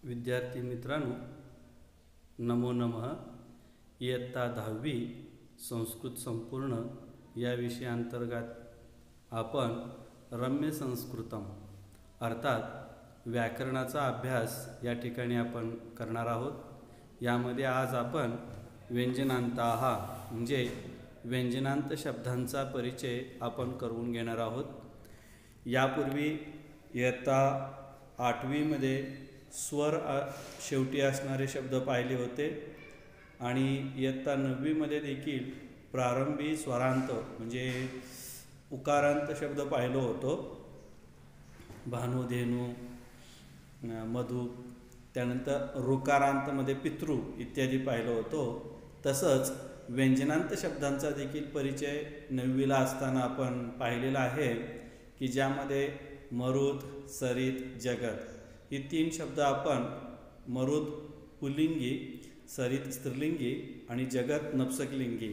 विद्यार्थी मित्रांनो, नमो नमः. इयत्ता 10वी संस्कृत संपूर्ण या विषयांतर्गत आपण रम्य संस्कृतम अर्थात व्याकरणाचा अभ्यास या ठिकाणी आपण करणार आहोत. यामध्ये आज आपण व्यंजनांताः म्हणजे व्यंजनांत शब्दांचा परिचय आपण करून घेणार आहोत. यापूर्वी इयत्ता 8वीमध्ये स्वर शेवटी असणारे शब्द पाहिले होते आणि इयत्ता 9वीमध्ये देखील प्रारंभी स्वरांत म्हणजे उकारांत शब्द पाहिलो होतो. भानू, धेनू, मधु, त्यानंतर ऋकारांतमध्ये पितृ इत्यादी पाहिलो होतो. तसंच व्यंजनांत शब्दांचा देखील परिचय 9वीला असताना आपण पाहिलेला आहे की ज्यामध्ये मरुत, सरित, जगत ही 3 शब्द आपण मरुत पुल्लिंगी, सरित स्त्रीलिंगी आणि जगत नपुंसकलिंगी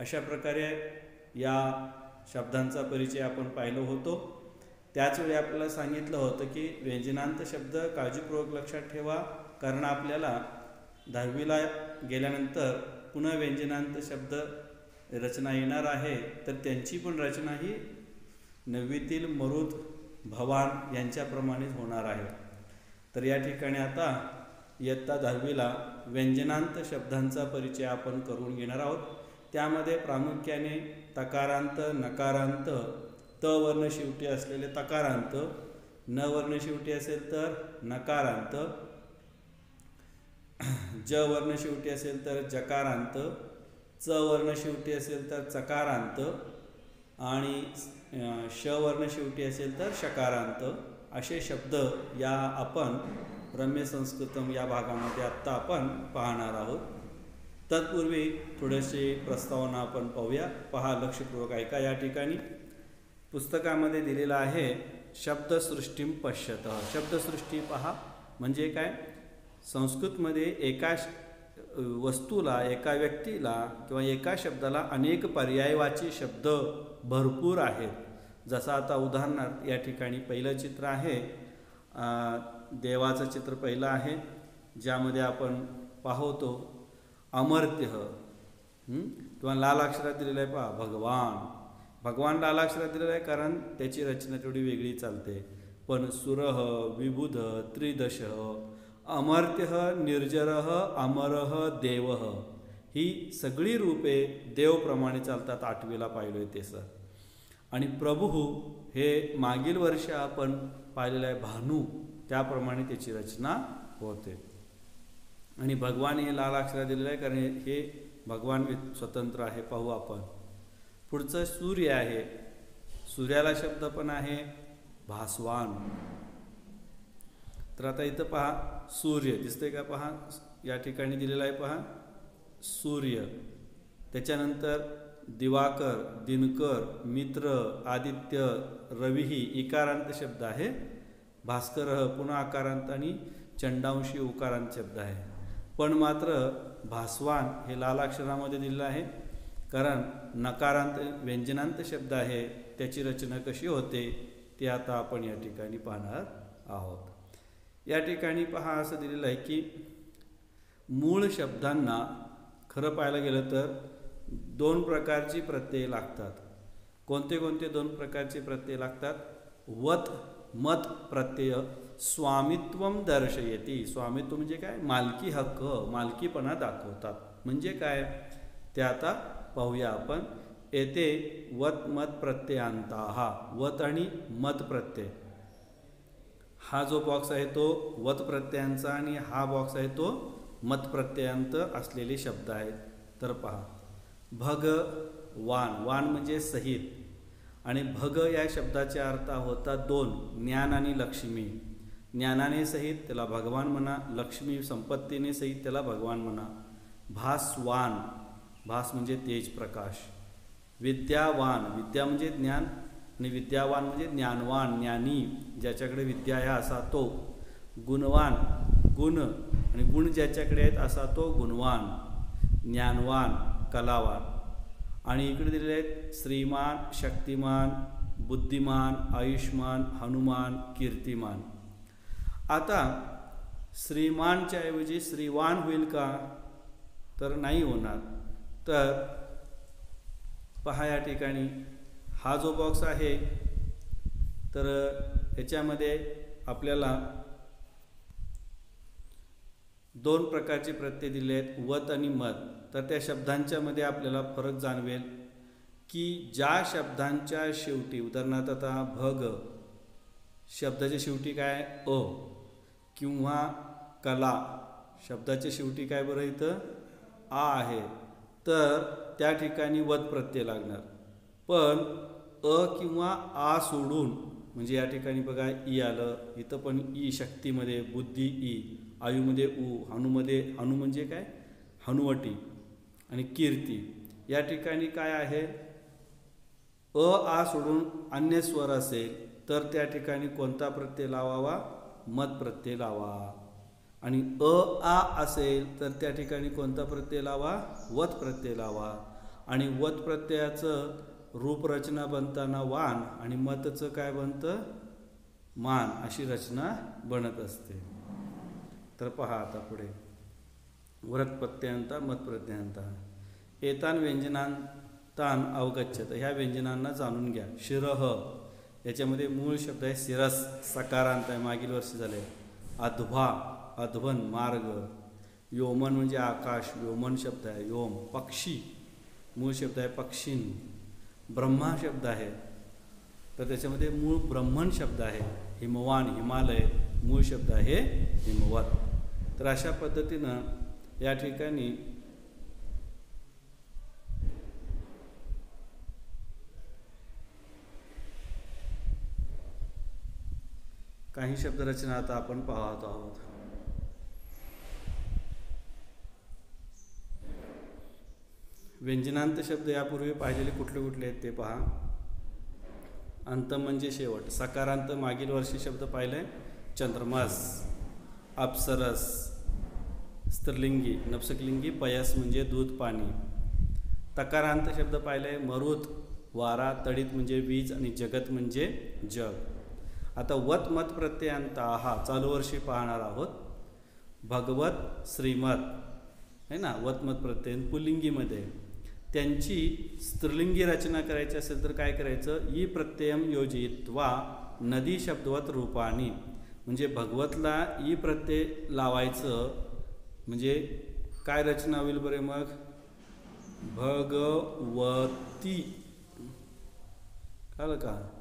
अशा प्रकारे या शब्दांचा परिचय आपण पाहिलो होतो. त्याचवेळी आपल्याला सांगितलं होतं की व्यंजनांत शब्द काळजीपूर्वक लक्षात ठेवा, कारण आपल्याला 10वीला गेल्यानंतर पुन्हा व्यंजनांत शब्द रचना येणार आहे, तर त्यांची पण रचना ही 9वीतील मरुत, भवान यांच्याप्रमाणेच होणार आहे. तर या ठिकाणी आता इयत्ता 10वीला व्यंजनांत शब्दांचा परिचय आपण करून घेणार आहोत. त्यामध्ये प्रामुख्याने तकारांत, नकारांत, त वर्ण शेवटी असलेले तकारांत, न वर्ण शेवटी असेल तर नकारांत, ज वर्ण शेवटी असेल तर जकारांत, च वर्ण शेवटी असेल तर चकारांत आणि श वर्ण शेवटी असेल तर शकारांत असे शब्द या आपण रम्य संस्कृतम या भागामध्ये आत्ता आपण पाहणार आहोत. तत्पूर्वी थोडेसे प्रस्तावना आपण पाहूया. पहा, लक्षपूर्वक ऐका. या ठिकाणी पुस्तकामध्ये दिलेलं आहे शब्दसृष्टीम पश्यतः. शब्दसृष्टी पहा म्हणजे काय? संस्कृतमध्ये एका वस्तूला, एका व्यक्तीला किंवा एका शब्दाला अनेक पर्यायवाची शब्द भरपूर आहेत. जसं आता उदाहरणार्थ या ठिकाणी पहिलं चित्र आहे, देवाचं चित्र पहिलं आहे, ज्यामध्ये आपण पाहतो अमर्त्य किंवा लाल अक्षरात दिलेलं आहे. पहा, भगवान. भगवान लाल अक्षरात दिलेलं आहे कारण त्याची रचना थोडी वेगळी चालते. पण सुरः, विबुध, त्रिदशः, अमर्त्य, निर्जरः, अमरः, देवः ही सगळी रूपे देवप्रमाणे चालतात. 8वीला पाहिलो आहे ते सर. आणि प्रभू हे मागील वर्षी आपण पाहिलेलं आहे भानू, त्याप्रमाणे त्याची रचना होते. आणि भगवान हे लाल अक्षरात दिलेलं आहे कारण हे भगवान स्वतंत्र आहे. पाहू आपण. पुढचं सूर्य आहे. सूर्याला शब्द पण आहे भास्वान. तर आता इथं पहा सूर्य दिसतंय का? पहा या ठिकाणी दिलेलं आहे. पहा सूर्य. त्याच्यानंतर दिवाकर, दिनकर, मित्र, आदित्य, रविही इकारांत शब्द आहे. भास्कर पुन्हा आकारांत आणि चंडांशी उकारांत शब्द आहे. पण मात्र भास्वान हे लाल अक्षरामध्ये दिलेलं आहे कारण नकारांत व्यंजनांत शब्द आहे. त्याची रचना कशी होते ते आता आपण या ठिकाणी पाहणार आहोत. या ठिकाणी पहा असं दिलेलं आहे की मूळ शब्दांना खरं पाहायला गेलं तर 2 प्रकारची प्रत्यय लागतात. कोणते कोणते 2 प्रकारचे प्रत्यय लागतात? वत, मत प्रत्यय स्वामित्वम दर्शयती. स्वामित्व म्हणजे काय? मालकी हक्क, मालकीपणा दाखवतात. म्हणजे काय ते आता पाहूया आपण. येथे वत मत प्रत्ययांताः, वत आणि मत प्रत्यय. हा जो बॉक्स आहे तो वत प्रत्ययांचा आणि हा बॉक्स आहे तो मत प्रत्ययांत असलेले शब्द आहेत. तर पहा, भगवान, वान म्हणजे सहित, आणि भग या शब्दाचे अर्थ होतात 2, ज्ञान आणि लक्ष्मी. ज्ञानाने सहित त्याला भगवान म्हणा, लक्ष्मी संपत्तीने सहित त्याला भगवान म्हणा. भास्वान, भास म्हणजे तेज, प्रकाश. विद्यावान, विद्या म्हणजे ज्ञान आणि विद्यावान म्हणजे ज्ञानवान, ज्ञानी, ज्याच्याकडे विद्या आहे असा तो. गुणवान, गुण आणि गुण ज्याच्याकडे आहेत असा तो गुणवान. ज्ञानवान, कलावान. आणि इकडे दिलेले आहेत श्रीमान, शक्तिमान, बुद्धिमान, आयुष्मान, हनुमान, कीर्तिमान. आता श्रीमानच्या ऐवजी श्रीवान होईल का? तर नाही होणार. तर पहा या ठिकाणी हा जो बॉक्स आहे तर ह्याच्यामध्ये आपल्याला दोन प्रकारचे प्रत्यय दिले आहेत, वत आणि मत. तर त्या शब्दांच्या मध्ये आपल्याला फरक जाणवेल की ज्या शब्दांच्या शेवटी, उदाहरणार्थ आता भग शब्दाच्या शेवटी काय अ, किंवा कला शब्दाच्या शेवटी काय बरं इथं आ आहे, तर त्या ठिकाणी वत प्रत्यय लागणार. पण अ किंवा आ सोडून, म्हणजे या ठिकाणी बघा ई आलं, इथं पण ई, शक्तीमध्ये बुद्धी ई, आयुमध्ये उ, हनुमध्ये, हनु म्हणजे काय हनुवटी आणि कीर्ती. या ठिकाणी काय आहे, अ आ सोडून अन्य स्वर असेल तर त्या ठिकाणी कोणता प्रत्यय लावावा? मत प्रत्यय लावा. आणि अ आ असेल तर त्या ठिकाणी कोणता प्रत्यय लावा? वत प्रत्यय लावा. आणि वत प्रत्ययाचं रूपरचना बनताना वान आणि मतचं काय बनतं? मान अशी रचना बनत असते. तर पहा आता पुढे व्रत प्रत्ययांता मत प्रत्ययांता. एतान व्यंजनांतान अवगच्छत. ह्या व्यंजनांना जाणून घ्या. शिरह याच्यामध्ये मूळ शब्द आहे शिरस, सकारांत आहे, मागील वर्षी झाले. अध्वा अध्वन मार्ग. योमन म्हणजे आकाश, योमन शब्द आहे योम. पक्षी मूळ शब्द आहे पक्षीन. ब्रह्मा शब्द आहे तर त्याच्यामध्ये मूळ ब्रह्मण शब्द आहे. हिमवान हिमालय मूळ शब्द आहे हिमवत. तर अशा पद्धतीनं या ठिकाणी काही शब्दरचना आता आपण पाहत आहोत. व्यंजनांत शब्द यापूर्वी पाहिलेले कुठले कुठले आहेत ते पहा. अंत म्हणजे शेवट. सकारांत मागील वर्षी शब्द पाहिलाय चंद्रमास, अप्सरस, स्त्रीलिंगी, नपुंसकलिंगी पयस म्हणजे दूध पाणी. तकारांत शब्द पाहिलाय मरुत, वारा, तडित म्हणजे वीज आणि जगत म्हणजे जग. आता वत मत प्रत्ययांत हा चालू वर्षी पाहणार आहोत. भगवत, श्रीमत है ना, वत मत प्रत्यय पुल्लिंगीमध्ये. त्यांची स्त्रीलिंगी रचना करायची असेल तर काय करायचं? ई प्रत्ययम योजित्वा नदी शब्दवत रूपानी. म्हणजे भगवतला ई प्रत्यय लावायचं म्हणजे काय रचना होईल बरे? मग भगवती कळलं का?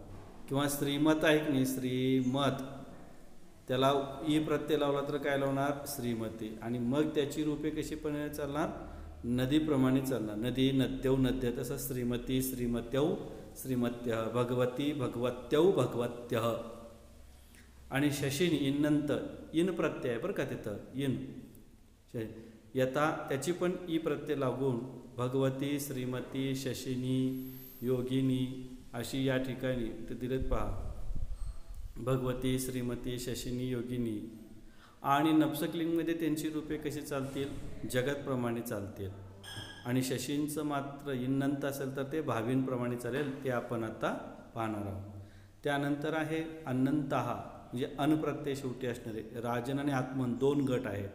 किंवा श्रीमत आहे की नाही, श्रीमत, त्याला ई प्रत्यय लावला तर काय लावणार? श्रीमती. आणि मग त्याची रूपे कशी पण चालणार? नदीप्रमाणे चालणार. नदी नद्यौ नद्य, तसं श्रीमती श्रीमत्यौ श्रीमत्य, भगवती भगवत्यौ भगवत्य. आणि शशीन इन्नंत इन प्रत्यय आहे बरं का तिथं, इन यथा त्याची पण ई प्रत्यय लागून भगवती श्रीमती शशिनी योगिनी अशी या ठिकाणी ते दिलेत पहा. भगवती श्रीमती शशिनी योगिनी. आणि नपुंसकलिंगमध्ये त्यांची रूपे कशी चालतील? जगतप्रमाणे चालतील. आणि शशींचं मात्र इन्नंत असेल तर ते भावींप्रमाणे चालेल, ते आपण आता पाहणार आहोत. त्यानंतर आहे अनंतहा म्हणजे अनप्रत्यय शेवटी असणारे. राजन आणि आत्मन दोन गट आहेत.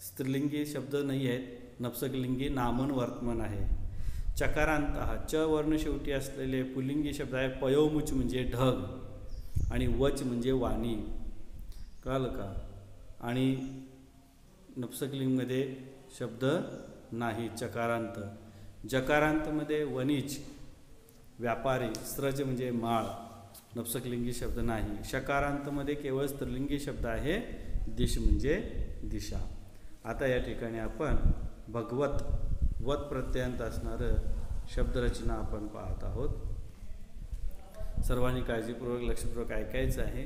स्त्रीलिंगी शब्द नाही आहेत. नपुंसकलिंगी नामन वर्तमान आहे. चकारांतहा च वर्ण शेवटी असलेले पुल्लिंगी शब्द आहे. पयोमुच म्हणजे ढग आणि वच म्हणजे वाणी. कळलं का? आणि नपुंसकलिंगमध्ये शब्द नाही चकारांत. जकारांतमध्ये वणिज व्यापारी, स्रज म्हणजे माळ, नपुंसकलिंगी शब्द नाही. शकारांतमध्ये केवळ स्त्रीलिंगी शब्द आहे, दिश म्हणजे दिशा. आता या ठिकाणी आपण भगवत वत प्रत्ययांत असणारं शब्दरचना आपण पाहत आहोत. सर्वांनी काळजीपूर्वक लक्षपूर्वक ऐकायचं आहे.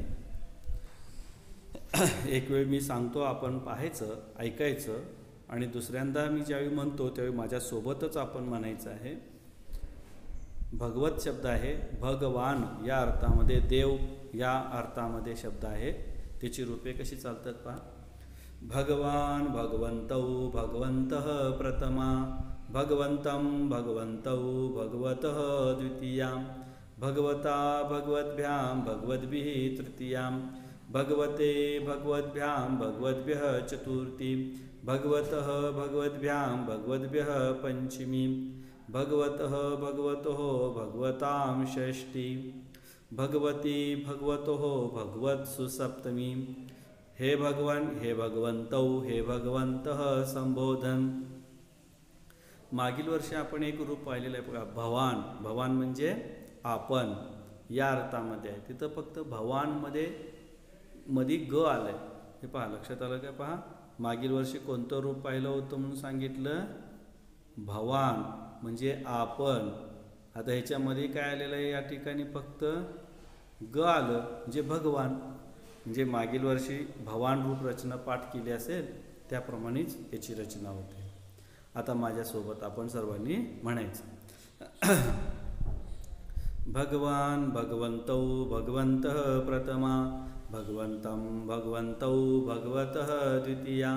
एक वेळ मी सांगतो आपण पाहायचं, ऐकायचं आणि दुसऱ्यांदा मी ज्यावेळी म्हणतो त्यावेळी माझ्यासोबतच आपण म्हणायचं आहे. भगवत शब्द आहे. भगवान या अर्थामध्ये, देव या अर्थामध्ये शब्द आहे. त्याची रूपे कशी चालतात पहा. भगवान भगवन्तौ भगवन्तः प्रथमा, भगवन्तं भगवन्तौ भगवतः द्वितीया, भगवता भगवद्भ्यां भगवद्भिः तृतीयां, भगवते भगवद्भ्यां भगवद्भ्यः चतुर्थी भगवतः भगवद्भ्यां भगवद्भ्यः पंचमी भगवतः भगवतोः भगवतां षष्ठी भगवती भगवतोः भगवत्सु सप्तमी हे भगवान हे भगवंतौ हे भगवंतः संबोधन। मागील वर्षी आपण एक रूप पाहिलेलं आहे बघा, भवान. भवान म्हणजे आपण या अर्थामध्ये आहे. तिथं फक्त भवानमध्ये मध्ये ग आलंय. हे पहा, लक्षात आलं का? पहा, मागील वर्षी कोणतं रूप पाहिलं होतं म्हणून सांगितलं? भवान म्हणजे आपण. आता ह्याच्यामध्ये काय आलेलं आहे? या ठिकाणी फक्त ग आलं म्हणजे भगवान. म्हणजे मागील वर्षी भवान रूप रचना पाठ केली असेल त्याप्रमाणेच याची रचना होते. आता माझ्यासोबत आपण सर्वांनी म्हणायचं. भगवान भगवंतौ भगवन्तः प्रथमा भगवन्तं भगवन्तौ भगवतः द्वितीया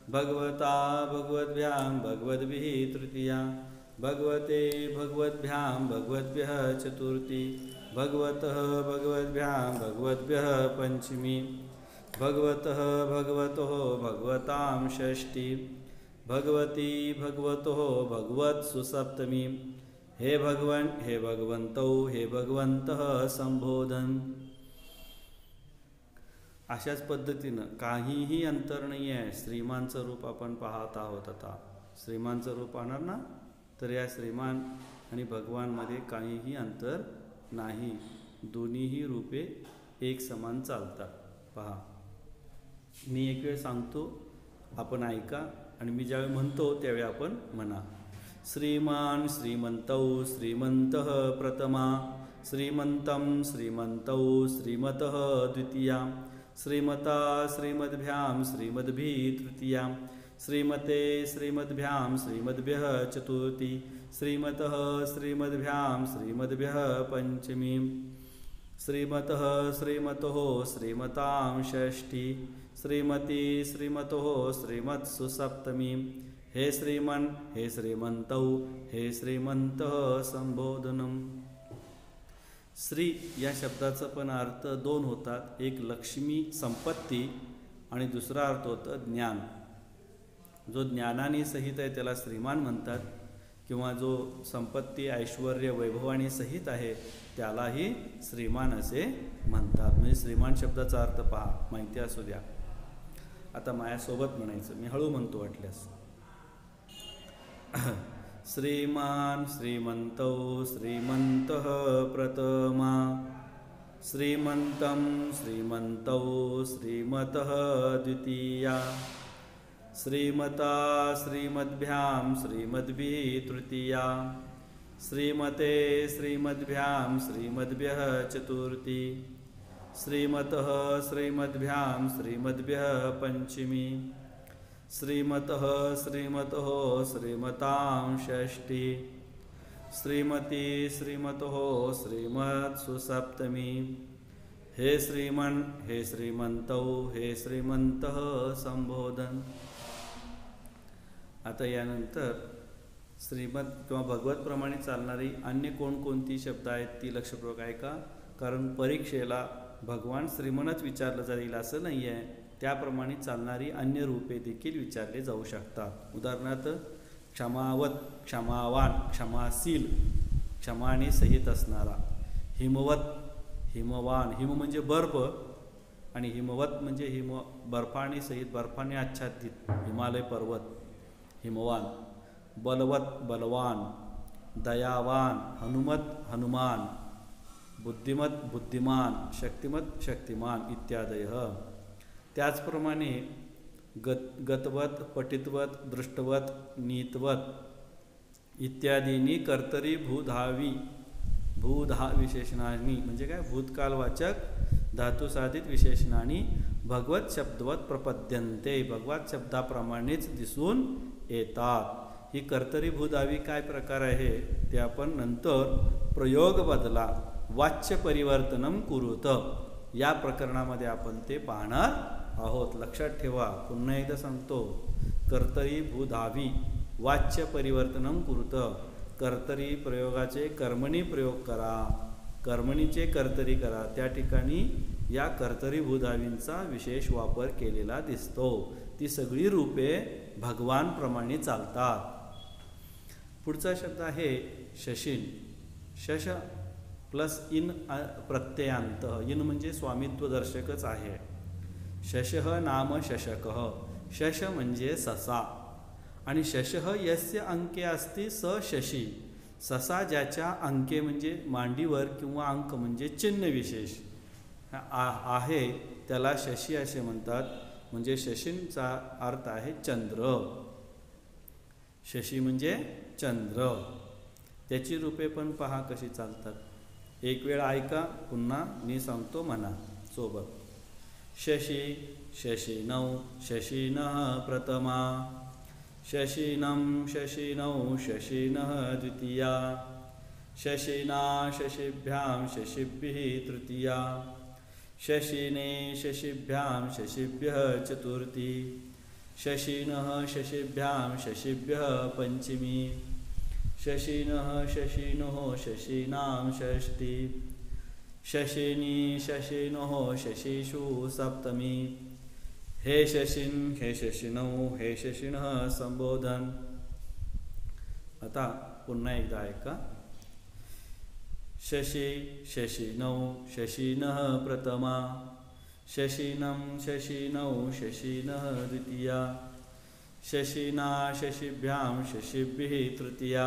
भगवता भगवद्भ्यां भगवद्भिः तृतीया भगवते भगवद्भ्यां भगवद्भ्यः चतुर्थी भगवतः भगवद्भ्यां भगवद्भ्यः पंचमी भगवतः भगवतोः भगवतां षष्ठी भगवती भगवतोः भगवत्सु सप्तमी हे भगवन हे भगवंतौ हे भगवंतः संबोधन. अशाच पद्धतीनं काहीही अंतर नाही आहे. श्रीमानचं रूप आपण पाहत आहोत. आता श्रीमानचं रूप पाहणार ना, तर या श्रीमान आणि भगवानमध्ये काहीही अंतर नाही. दोन्हीही रूपे एक समान चालतात. पहा, मी एक वेळ सांगतो, आपण ऐका, आणि मी ज्यावेळी म्हणतो त्यावेळी आपण म्हणा. श्रीमान श्रीमंतौ श्रीमंतः प्रथमा श्रीमंतं श्रीमंतौ श्रीमतः द्वितीया श्रीमता श्रीमद्भ्यां श्रीमद्भिः तृतीया श्रीमते श्रीमद्भ्यां श्रीमद्भ्यः चतुर्थी श्रीमतः श्रीमद्भ्यां श्रीमद्भ्यः पंचमी श्रीमतः श्रीमतोः श्रीमतां षष्ठी श्रीमती श्रीमतोः श्रीमत्सु सप्तमी हे श्रीमन हे श्रीमंतौ हे श्रीमंतः संबोधनम. श्री या शब्दाचा पण अर्थ दोन होतात. एक लक्ष्मी संपत्ती आणि दुसरा अर्थ होतं ज्ञान. जो ज्ञानाने सहित आहे त्याला श्रीमान म्हणतात, किंवा जो संपत्ती ऐश्वर्य वैभवाने सहित आहे त्यालाही श्रीमान असे म्हणतात. म्हणजे श्रीमान शब्दाचा अर्थ पहा, माहिती असू द्या. आता माझ्यासोबत म्हणायचं, मी हळू म्हणतो वाटल्यास. श्रीमान श्रीमंतौ श्रीमंतः प्रथमा श्रीमंतं श्रीमंतौ श्रीमतः द्वितीया श्रीमता श्रीमद्भ्यां श्रीमद्भिः तृतीया श्रीमते श्रीमद्भ्यां श्रीमद्भ्यः चतुर्थी श्रीमतः श्रीमद्भ्यां श्रीमद्भ्यः पंचमी श्रीमतः श्रीमतोः श्रीमतां षष्ठी श्रीमती श्रीमतोः श्रीमत्सु सप्तमी हे श्रीमन हे श्रीमंतौ हे श्रीमंतः संबोधन. आता यानंतर श्रीमत किंवा भगवत प्रमाणे चालणारी अन्य कोणकोणती शब्द आहेत ती लक्षपूर्वक ऐका. कारण परीक्षेला भगवान श्रीमनच विचारलं जाईल असं नाही आहे. त्याप्रमाणे चालणारी अन्य रूपे देखील विचारले जाऊ शकतात. उदाहरणार्थ क्षमावत क्षमावान क्षमाशील क्षमाने सहित असणारा. हिमवत हिमवान हिम म्हणजे बर्फ आणि हिमवत म्हणजे हिम बर्फाने सहित बर्फाने आच्छादित हिमालय पर्वत हिमवान. बलवत बलवान दयावान हनुमत हनुमान बुद्धिमत बुद्धिमान शक्तिमत शक्तिमान इत्यादयः. त्याचप्रमाणे गतवत पठितवत दृष्टवत नीतवत इत्यादींनी कर्तरी भूधावी भूधा विशेषणांनी म्हणजे काय भूतकालवाचक धातुसाधित विशेषणांनी भगवत शब्दवत प्रपद्यन्ते भगवत शब्दाप्रमाणेच दिसून येतात. ही कर्तरी भूधावी काय प्रकार आहे ते आपण नंतर प्रयोग बदला वाच्य परिवर्तनम कुरुत या प्रकरणामध्ये आपण ते पाहणार आहोत. लक्षात ठेवा, पुन्हा एकदा सांगतो. कर्तरी भूधावी वाच्य परिवर्तनम कुरुत. कर्तरी प्रयोगाचे कर्मणी प्रयोग करा, कर्मणीचे कर्तरी करा. त्या ठिकाणी या कर्तरीभूधावींचा विशेष वापर केलेला दिसतो. ती सगळी रूपे भगवानप्रमाणे चालतात. पुढचा शब्द आहे शशीन. शश plus in प्रत्ययांत. इन म्हणजे स्वामित्वदर्शकच आहे. शशः नाम शशकः. शश म्हणजे ससा आणि शशः यस्य अंके अस्ति स शशी. ससा ज्याच्या अंके म्हणजे मांडीवर किंवा अंक म्हणजे चिन्ह विशेष आहे त्याला शशी असे म्हणतात. म्हणजे शशींचा अर्थ आहे चंद्र. शशी म्हणजे चंद्र. त्याची रूपे पण पहा कशी चालतात. एक वेळ ऐका, पुन्हा मी सांगतो म्हणा सोबत. शशी शशिनौ शशिनः प्रथमा. शशिनं शशिनौ शशिनः द्वितीया. शशिना शशिभ्यां शशिभिः तृतीया. शशिने शशिभ्यां शशिभ्यः चतुर्थी. शशिनः शशिभ्यां शशिभ्यः पंचमी. शशिनः शशिनोः शशीनां षष्ठी. शशिनी शशिनोः शशिषु सप्तमी. हे शशिन हे शशिनौ हे शशिनः संबोधन. आता पुन्हा एकदा ऐका. शशी शशिनौ शशिनः प्रथमा. शशिनं शशिनौ शशिनः द्वितीया. शशिना शशिभ्यां शशिभिः तृतीया.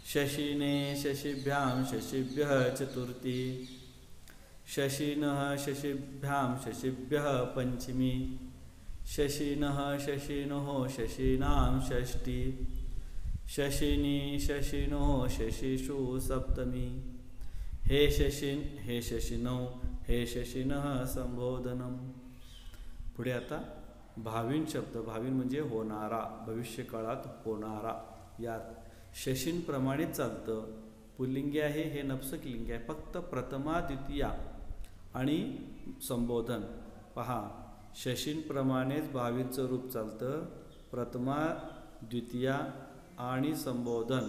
शशिने शशिभ्यां शशिभ्यः चतुर्थी. शशिनः शशिभ्यां शशिभ्यः पंचमी. शशिनः शशिनोः शशीनां षष्ठी. शशिनी शशिनोः शशिषु सप्तमी. हे शशिन हे शशिनौ हे शशिनः संबोधनम. पुढे आता भाविन शब्द. भाविन म्हणजे होणारा, भविष्यकाळात होणारा. यात शशींप्रमाणे चालतं. पुल्लिंगी आहे, हे नपुंसकलिंगी आहे. फक्त प्रथमा द्वितीया आणि संबोधन पहा. शशींप्रमाणेच भावींचं रूप चालतं. प्रथमा द्वितीया आणि संबोधन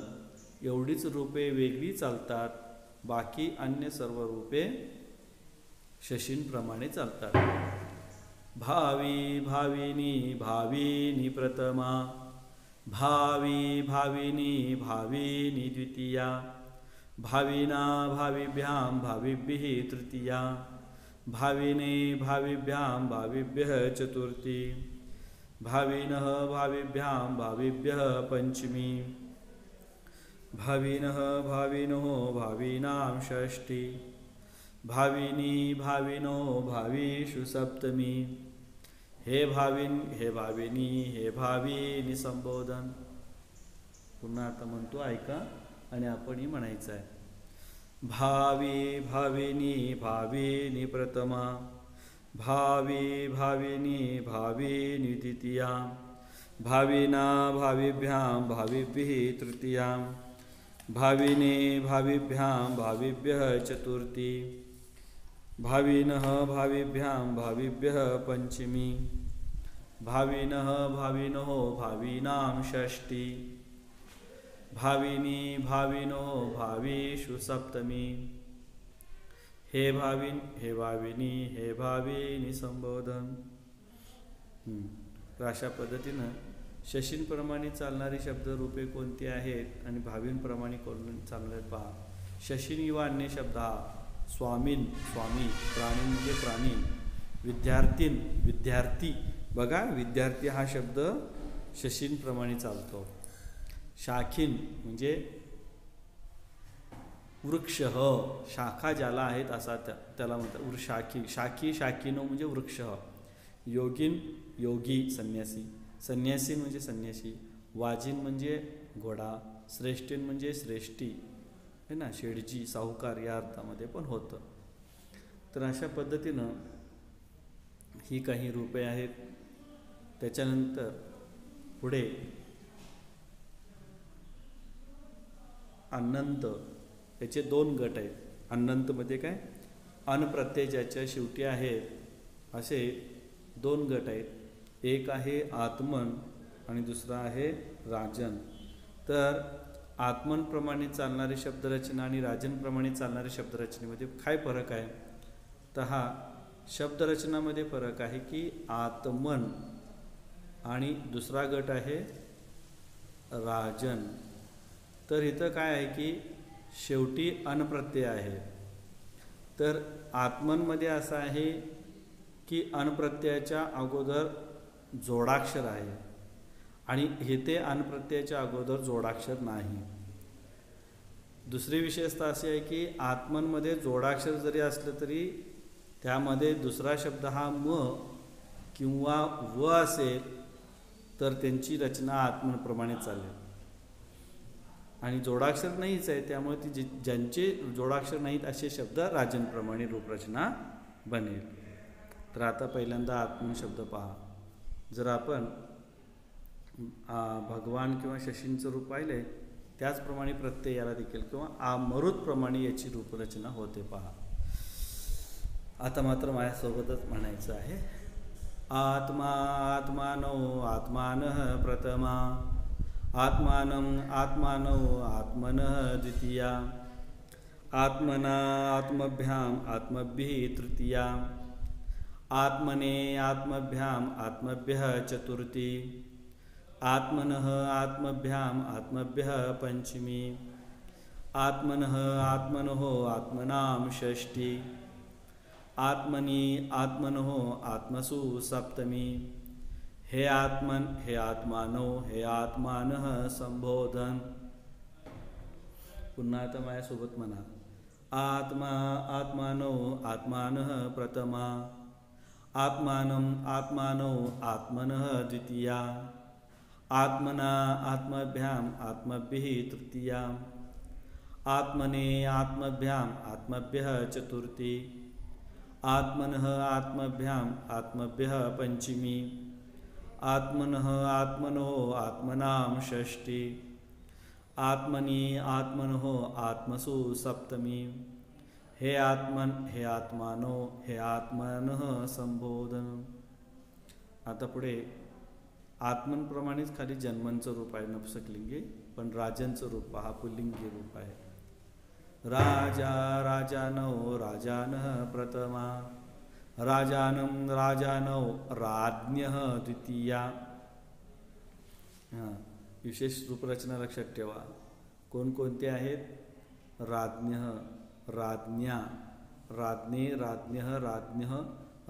एवढीच रूपे वेगळी चालतात. बाकी अन्य सर्व रूपे शशींप्रमाणे चालतात. भावी भाविनी भाविनी प्रथमा. भावी भाविनी भाविनी द्वितीया. भाविना भाविभ्यां भाविभिः तृतीया. भाविने भाविभ्यां भाविभ्यः चतुर्थी. भाविनः भाविभ्यां भाविभ्यः पंचमी. भाविनः भाविनोः भावीनां षष्ठी. भाविनी भाविनो भावीषु सप्तमी. हे भाविन हे भाविनी हे भाविनी संबोधन. पुन्हा आता म्हणतो ऐका आणि आपणही म्हणायचं आहे. भावी भाविनी भाविनी प्रथमा. भावी भाविनी भाविनी द्वितीया. भाविना भाविभ्यां भाविभिः तृतीया. भाविने भाविभ्यां भाविभ्यः चतुर्थी. भाविनः भाविभ्यां भाविभ्यः पंचमी. भाविनः भाविनोः भावीनां षष्ठी. भाविनी भाविनो भावीषु सप्तमी. हे भाविन हे भाविनी हे भाविनी संबोधन. तर अशा पद्धतीनं शशींप्रमाणे चालणारी शब्दरूपे कोणती आहेत आणि भावींप्रमाणे कोण चालणारे पहा. शशीन किंवा अन्य शब्द हा स्वामीन स्वामी. प्राणी म्हणजे प्राणी. विद्यार्थीन विद्यार्थी. बघा विद्यार्थी हा शब्द शशींप्रमाणे चालतो. शाखीन म्हणजे वृक्ष. शाखा ज्याला आहेत असा त्याला म्हणतात शाखी. शाखी शाखीनो म्हणजे वृक्ष. योगिन योगी संन्यासी. संन्यासीन म्हणजे संन्यासी. वाजिन म्हणजे घोडा. श्रेष्ठीन म्हणजे श्रेष्ठी है ना, शेडजी साहुकार या अर्थामध्ये पण होतं. तर अशा पद्धतीनं ही काही रूपे आहेत. त्याच्यानंतर पुढे अनंत. याचे दोन गट आहेत. अनंतमध्ये काय अनप्रत्यय ज्याच्या शेवटी आहेत असे दोन गट आहेत. एक आहे आत्मन आणि दुसरा आहे राजन. तर आत्मनप्रमाणे चालणारी शब्दरचना आणि राजनप्रमाणे चालणारी शब्दरचनेमध्ये काय फरक आहे. तर हा शब्दरचनामध्ये फरक आहे की आत्मन आणि दुसरा गट आहे राजन. तर इथं काय आहे की शेवटी अनप्रत्यय आहे. तर आत्मनमध्ये असं आहे की अनप्रत्ययाच्या अगोदर जोडाक्षर आहे आणि इथे अनप्रत्ययाच्या अगोदर जोडाक्षर नाही. दुसरी विशेषता अशी आहे की आत्मनमध्ये जोडाक्षर जरी असलं तरी त्यामध्ये दुसरा शब्द हा म किंवा व असेल तर त्यांची रचना आत्मनप्रमाणे चालेल. आणि जोडाक्षर नाहीच आहे त्यामुळे ती ज्यांचे जोडाक्षर नाहीत असे शब्द राजनप्रमाणे रूपरचना बनेल. तर आता पहिल्यांदा आत्मन शब्द पहा. जर आपण भगवान किंवा शशींचं रूप पाहिले त्याचप्रमाणे प्रत्यय याला देखील किंवा आमरुतप्रमाणे याची रूपरचना होते पहा. आता मात्र माझ्यासोबतच म्हणायचं आहे. आत्मा आत्मानो आत्मानः प्रथमा आत्मानं आत्मानो आत्मनः द्वितीया आत्मना आत्मभ्याम आत्मभिः तृतीया आत्मने आत्मभ्याम आत्मभ्यः चतुर्थी आत्मनः आत्मभ्याम आत्मभ्यः पंचमी आत्मनः आत्मनोः आत्मनां षष्ठी आत्मनि आत्मनोः आत्मसु सप्तमी. हे आत्मन हे आत्मानो हे आत्मानः संबोधन. पुन्हा आता माझ्यासोबत म्हणा. आत्मा आत्मानो आत्मानः प्रथमा आत्मानं आत्मानो आत्मनः द्वितीया आत्मना आत्मभ्याम आत्मभिः तृतीया आत्मने आत्मभ्याम आत्मभ्यः चतुर्थी आत्मनः आत्मभ्याम आत्मभ्यः पंचमी आत्मनः आत्मनोः आत्मनां षष्ठी आत्मनि आत्मनोः आत्मसु सप्तमी. हे आत्मन हे आत्मानो हे आत्मनः संबोधन. आता पुढे आत्मनप्रमाणेच खाली जन्मांचं रूप आहे नपुंसकलिंगी, पण राजांचं रूप पहा पुल्लिंगी रूप आहे. राजा राजानो राजानः प्रथमा राजानं राजानो राज्ञः द्वितीया. विशेष रूपरचना लक्षात ठेवा. कोणकोणते आहेत? राज्ञः राज्ञा राज्ञे राज्ञः राज्ञः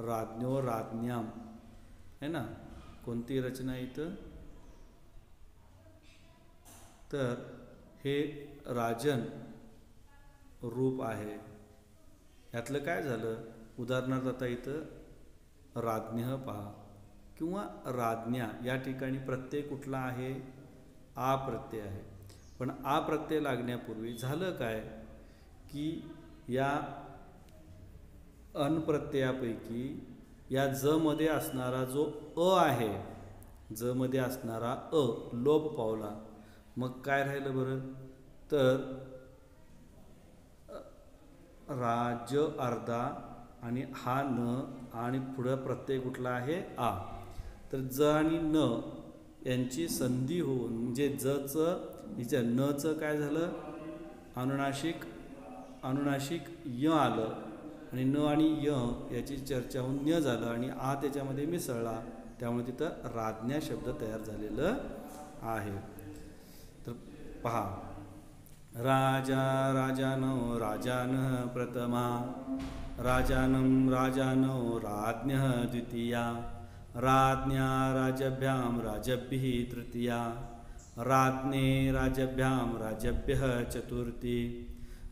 राज्ञो राज्ञाम है ना. कोणती रचना इथं? तर हे राजन रूप आहे. यातलं काय झालं? उदाहरणार्थ आता इथं राज्ञः पहा किंवा राज्ञा या ठिकाणी प्रत्यय कुठला आहे? आ प्रत्यय आहे. पण आ प्रत्यय लागण्यापूर्वी झालं काय की या अन प्रत्ययापैकी या ज मध्ये असणारा जो अ आहे, ज मध्ये असणारा अ लोप पावला. मग काय राहिलं बरं? तर राज अर्धा आणि हा न आणि पुढं प्रत्यय कुठला आहे? आ. तर ज आणि न यांची संधी होऊन म्हणजे जचं हिच्या नचं काय झालं? अनुनासिक अनुनासिक य आलं आणि न आणि य याची चर्चा होऊन न्य झालं आणि आ त्याच्यामध्ये मिसळला. त्यामुळे तिथं राज्ञा शब्द तयार झालेलं आहे. तर पहा. राजा राजानो राजानः प्रथमा राजानं राजानो राज्ञः द्वितीया राज्ञा राजभ्यां राजभिः तृतीया राज्ञे राजभ्यां राजभ्यः चतुर्थी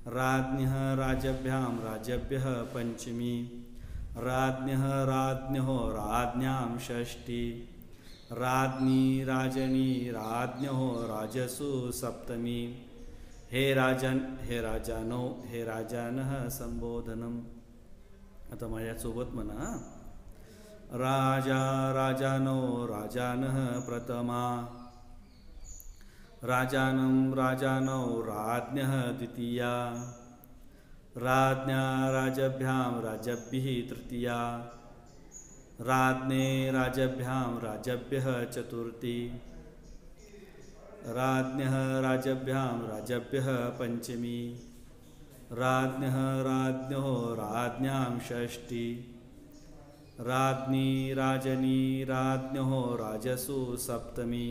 राज्ञः राजभ्यां राजभ्यः पंचमी राज्ञः राज्ञो राज्ञां षष्ठी राज्ञी राजनी राज्ञो राजसु सप्तमी. हे राजन हे राजानो हे राजानः संबोधनम. आता माझ्यासोबत म्हणा. राजा राजानो राजानः प्रथमा राजानं राजानो राज्ञः द्वितीया राज्ञा राजभ्यां राजभिः तृतीया राज्ञे राजभ्यां राजभ्यः चतुर्थी राज्ञः राजभ्यां राजभ्यः पंचमी राज्ञः राज्ञो राज्ञां षष्ठी राज्ञी राजनी राज्ञो राजसु सप्तमी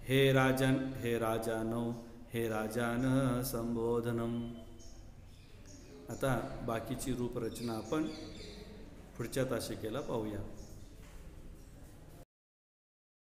हे राजन हे राजानो हे राजान संबोधनम. आता बाकीची रूपरचना आपण पुढच्या तासिकेला पाहूया.